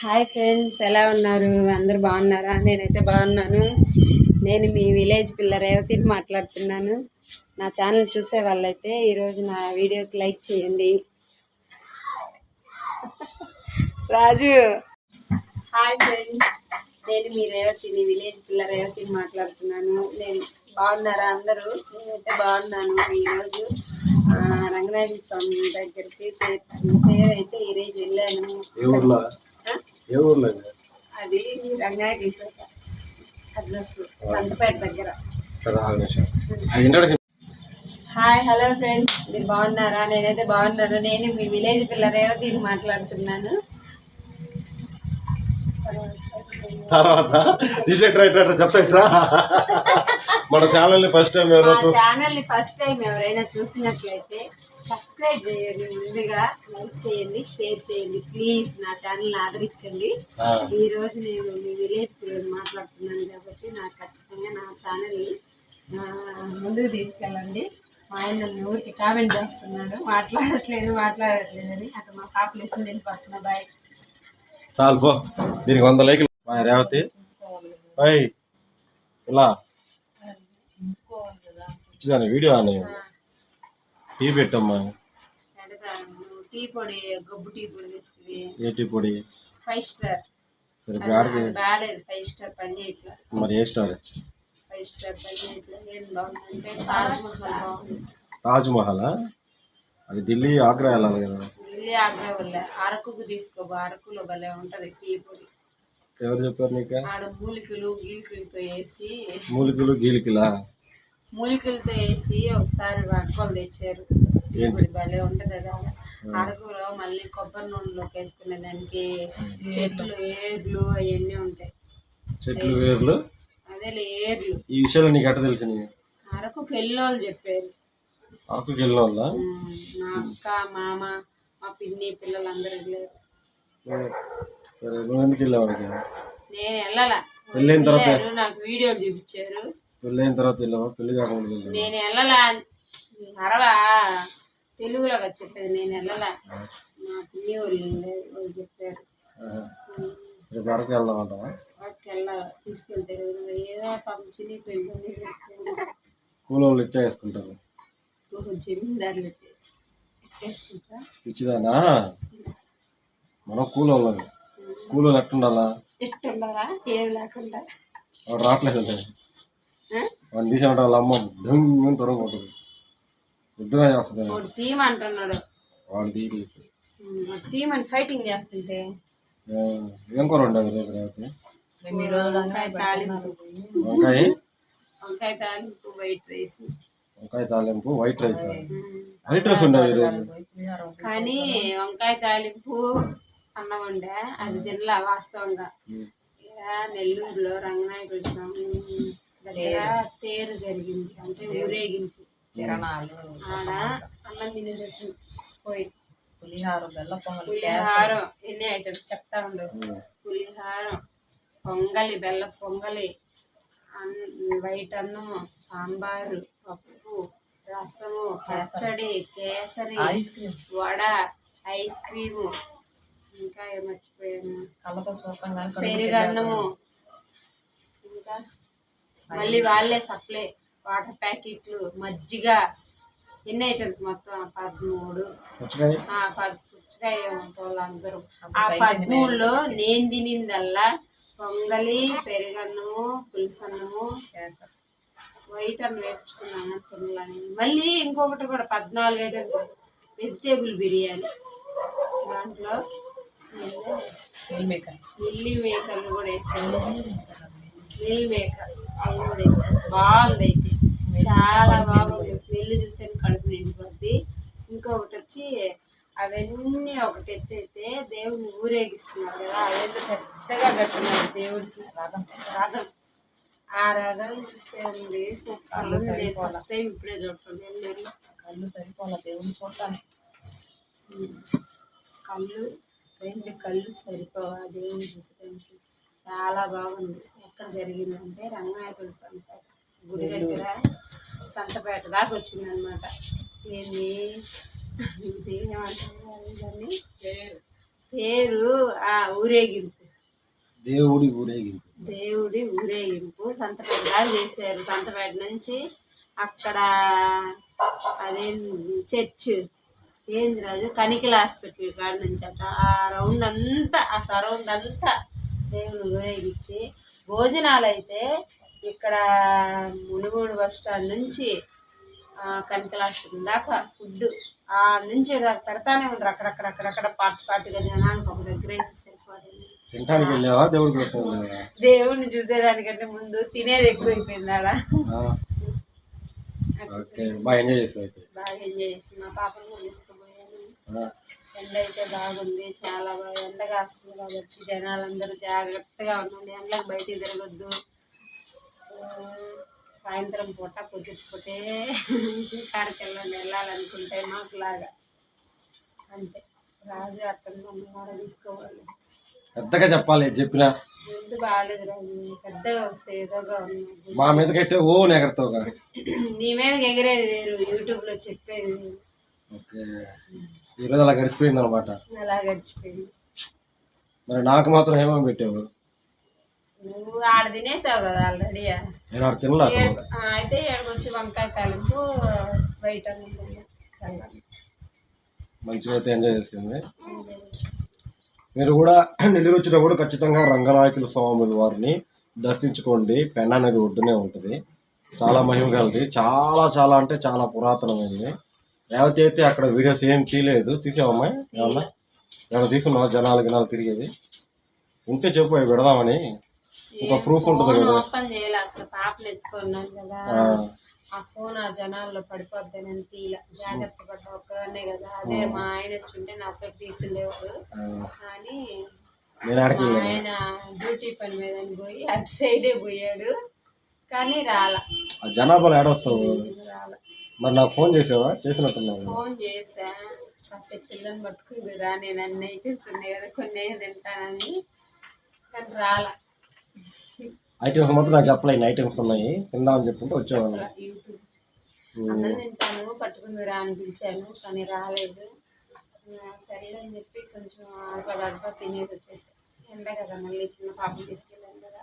Hi friends, ఎలా ఉన్నారు? అందరు బాగున్నారా? నేనైతే బాగున్నాను. నేను మీ విలేజ్ పిల్ల రేవతిని మాట్లాడుతున్నాను. నా ఛానల్ చూసే వాళ్ళైతే ఈరోజు నా వీడియోకి లైక్ చేయండి. రాజు. హాయ్ ఫ్రెండ్స్, నేను మీ రేవతిని, విలేజ్ పిల్ల రేవతిని మాట్లాడుతున్నాను. నేను బాగున్నారా అందరూ? నేనైతే బాగున్నాను. ఈరోజు రంగనాథ స్వామి దగ్గరికి అయితే ఈరోజు వెళ్ళాను. అది రంగాయపేట అడ్రస్ సంతపేట దగ్గర. హాయ్, హలో ఫ్రెండ్స్, మీరు బాగున్నారా? నేనైతే బాగున్నాను. నేను మీ విలేజ్ పిల్ల రేవతిని మాట్లాడుతున్నాను. తర్వాత చెప్తా. మన ఛానల్ని ఫస్ట్ టైం ఎవరైనా చూసినట్లయితే సబ్స్క్రైబ్ చేయండి, ముందుగా లైక్ చేయండి, షేర్ చేయండి. ప్లీజ్ నా ఛానల్ని ఆదరించండి. ఈ రోజు నేను మీ విలేజ్ మాట్లాడుతున్నాను కాబట్టి నాకు ఖచ్చితంగా నా ఛానల్ని ముందుకు తీసుకెళ్ళండి. మా ఆయన నన్ను ఊరికి కామెంట్ చేస్తున్నాడు, మాట్లాడట్లేదు అని. అక్కడ మా పాపలు వేసి వెళ్ళిపోతున్నా. బాయ్. చాలు పో, దీనికి 100 లైకులు. రేవతి ఇలా వీడియో అని టీ పెట్టమ్మా. టీ పొడి, గొబ్బు టీ పొడి తెస్తుంది. ఏ టీ పొడి? 5 స్టార్. బాగాలేదు, 5 స్టార్ పని చేయట్లేదు. మరి ఏ స్టార్? 5 స్టార్ పని చేయట్లేదు. ఏం బాగుందంటే తాజ్మహల్ బాగుంది. తాజ్మహల్ అది ఢిల్లీ, ఆగ్రా వెళ్ళాలి కదా. ఢిల్లీ, ఆగ్రా వల్ల అరకుకు తీసుకోబో. అరకులో భలే ఉంటది టీ పొడి. ఎవరు చెప్పారు నీకు? ఆడ మూలికలు గీలికలతో వేసి. మూలికలతో వేసి ఒకసారి అక్కలు తెచ్చారు. టీ పొడి భలే ఉంటది. అది అరకులో మళ్ళీ కొబ్బరి నూనెలోకి వేసుకునే దానికి చెట్లు, ఏర్లు అవన్నీ ఉంటాయి. చెట్లు, ఏర్లు. అదే ఏర్లు. ఈ విషయాలు నీకు ఎట్ట తెలుసు? అరకుకి వెళ్ళిన వాళ్ళు చెప్పారు. అరకుకి వెళ్ళిన వాళ్ళ? మా అక్క, మామ, మా పిన్ని పిల్లలందరూ వెళ్ళారు. సరే, నువ్వు ఎందుకు వెళ్ళావాడికి? నేను వెళ్ళాలా. పెళ్ళైన తర్వాత నాకు వీడియోలు చూపించారు. పెళ్ళైన తర్వాత వెళ్ళావా? పెళ్లి కాకుండా నేను వెళ్ళాలా. అరవా తెలుగులో చెప్పేది. నేను వెళ్ళాలా. మా పిన్ని వాళ్ళు చెప్పారు. రేపు అరకు వెళ్దాం అంటావా? అరకు వెళ్ళాలా. తీసుకెళ్తే ఏదో పాపం చినిగిపోయింది. కూలోళ్ళు ఇట్లా వేసుకుంటారు. జమీందారులు వేసుకుంటా. పిచ్చిదానా మనం కూలోళ్ళని. కూలోళ్ళు ఎట్టుండాలా? ఎట్టుండాలా? ఏం లేకుండా. వాడు రావట్లేదు అంటే వాడిని తీసేమంటే వాళ్ళ అమ్మ ధమ్ తొరగకుంటుంది. యుద్ధంగా చేస్తుంది. వాడు తీయమంటున్నాడు. వాడు తీయమని ఫైటింగ్ చేస్తుంటే. ఏం కూర ఉండదు రేపు? రేపు వంకాయ తాలింపు, వైట్ రైస్. వంకాయ తాలింపు, వైట్ రైస్. వైట్ రైస్ ఉండవు ఈరోజు. కానీ వంకాయ తాలింపు అన్నం ఉండే అది తినలా వాస్తవంగా. నెల్లూరులో రంగనాయకుడి స్వామి దగ్గర తేరు జరిగింది, అంటే ఊరేగింపు. ఆడ అన్నం తినేసి వచ్చి పోయి పులిహారం, ఎన్ని ఐటమ్స్ చెప్తా ఉండవు. పులిహారం, పొంగలి, బెల్ల పొంగలి, వైట్ అన్నము, సాంబారు, పప్పు, రసము, పచ్చడి, కేసరి, వడ, ఐస్ క్రీము, ఇంకా మర్చిపోయాను, పెరుగన్నము, ఇంకా మళ్ళీ వాళ్ళే సప్లై వాటర్ ప్యాకెట్లు, మజ్జిగ, ఎన్ని ఐటమ్స్ మొత్తం 13. పుచ్చకాయ వాళ్ళందరూ. ఆ 13లో నేను తినిందల్లా పొంగలి, పెరుగన్నము, పులుసన్నము, వైట్ అన్నం వేపించుకున్నాను తినాలని. మళ్ళీ ఇంకొకటి కూడా 14 ఐటమ్స్. వెజిటేబుల్ బిర్యానీ, దాంట్లో మిల్లీ మేకర్లు కూడా వేసాను. మిల్ మేకర్ అవి కూడా వేసాను. బాగుంది, అయితే చాలా బాగుంది. స్మెల్ చూస్తే కడుపు నిండిపోద్ది. ఇంకొకటి వచ్చి అవన్నీ ఒకటి ఎత్తైతే దేవుడిని ఊరేగిస్తున్నారు కదా, అదేంటో పెద్దగా కట్టున్నారు దేవుడికి రథం. ఆ రథం చూస్తే ఉంది సూపర్. నేను ఫస్ట్ టైం ఇప్పుడే చూడటం. నెల్లూరులో కళ్ళు సరిపోలే దేవుడిని చూడటానికి. రెండు కళ్ళు సరిపోవా దేవుడిని చూసేదానికి. చాలా బాగుంది. ఎక్కడ జరిగిందంటే రంగనాయకుడి సంతపేట గుడి దగ్గర, సంతపేట దాకా వచ్చిందనమాట. ఏంది ఏమంటారు దాన్ని? పేరు ఊరేగింపు. దేవుడి ఊరేగింపు. దేవుడి ఊరేగింపు సంతపేట దాకా చేశారు. సంతపేట నుంచి అక్కడ అదే చర్చ్ ఏంది రాజు కనికిల హాస్పిటల్ కాడ నుంచి అట ఆ రౌండ్ అంతా ఆ సరౌండ్ అంతా దేవుని ఊరేగించి భోజనాలు అయితే ఇక్కడ మునుగోడు బస్ స్టాండ్ నుంచి కనికిల హాస్పిటల్ దాకా ఫుడ్ ఆ నుంచి పెడతానే ఉంటారు. అక్కడక్కడ పాటుగా జనానికి ఒక దగ్గర అయితే సరిపోతుంది. తినడానికి వెళ్ళావా దేవుడి కోసం? దేవుడిని చూసేదానికంటే ముందు తినేది ఎక్కువైపోయింది ఆడ. బాగా ఎంజాయ్ చేసావు. బాగా ఎంజాయ్ చేసి మా పాపను కూడా తీసుకుపోయాను. ఎండ అయితే బాగుంది, చాలా బాగా ఎండగా వస్తుంది కాబట్టి జనాలందరూ జాగ్రత్తగా ఉండండి. ఎండలకు బయటికి తిరగొద్దు. సాయంత్రం పూట పొద్దుపోతే షికారుకి వెళ్ళాలనుకుంటే మాకులాగా అంతే. రాజు అర్థంగా కూడా తీసుకోవాలి. పెద్దగా చెప్పాలి చెప్పినా ముందు బాగాలేదు రాజు, పెద్దగా వస్తే ఏదోగా ఉంది. మా మీదకైతే ఓ ఎగరతావుగా. నీ మీదకి ఎగిరేది వేరు, యూట్యూబ్లో చెప్పేది వేరు. ఓకే, ఈరోజు అలా గడిచిపోయింది అనమాట. అలా గడిచిపోయింది. మరి నాకు మాత్రం ఏమో పెట్టావు? నువ్వు ఆడ తినేసావు కదా ఆల్రెడీ. నేను ఆడ తినలా. అయితే ఏడకొచ్చి వంకాయ తాలింపు బయట మంచిగా అయితే ఎంజాయ్ చేసింది. మీరు కూడా నెల్లూరు వచ్చినప్పుడు ఖచ్చితంగా రంగనాయకుల స్వామి వారిని దర్శించుకోండి. పెన్నా నది ఒడ్డునే ఉంటుంది. చాలా మహిమ కలది, చాలా చాలా అంటే చాలా పురాతనమైంది. రేవతి అయితే అక్కడ వీడియోస్ ఏం తీయలేదు. తీసావమ్మాయి ఏమన్నా? ఏమన్నా తీసుకున్నావా? జనాలు తిరిగేది ఉంటే చెప్పు, అవి పెడదామని. ఒక ప్రూఫ్ ఉంటుంది కదా. ఓపెన్ చేయాలి అసలు, పాపను ఎత్తుకున్నాను కదా ఆ ఫోన్ ఆ జనాల్లో పడిపోద్ది నేను తీల జాగ్రత్త పడ్డ ఒక్కదాన్నే కదా. అదే మా ఆయన వచ్చుంటే నాతో తీసుండేవాడు. కానీ మా ఆయన డ్యూటీ పని మీద పోయి అటు సైడే పోయాడు. కానీ రాలా. జనాభాలో ఏడొస్తావు? మరి నాకు ఫోన్ చేసావా? చేసినట్టున్నావు. ఫోన్ చేసా, కాసేపు పిల్లల్ని పట్టుకుని రా, నేను అన్ని ఐటమ్స్ ఉన్నాయి కదా కొన్ని తింటానని. కానీ రాలా. ఐటమ్స్ మొత్తం నాకు చెప్పలేదు. ఐటమ్స్ ఉన్నాయి తిందామని చెప్పుకుంటే వచ్చేవాళ్ళు. అన్నం తింటాను పట్టుకుని రా అని పిలిచాను కానీ రాలేదు. సరే అని చెప్పి కొంచెం అడప తినేది వచ్చేసి ఎండ కదా, మళ్ళీ చిన్న పాపం తీసుకెళ్ళాను కదా.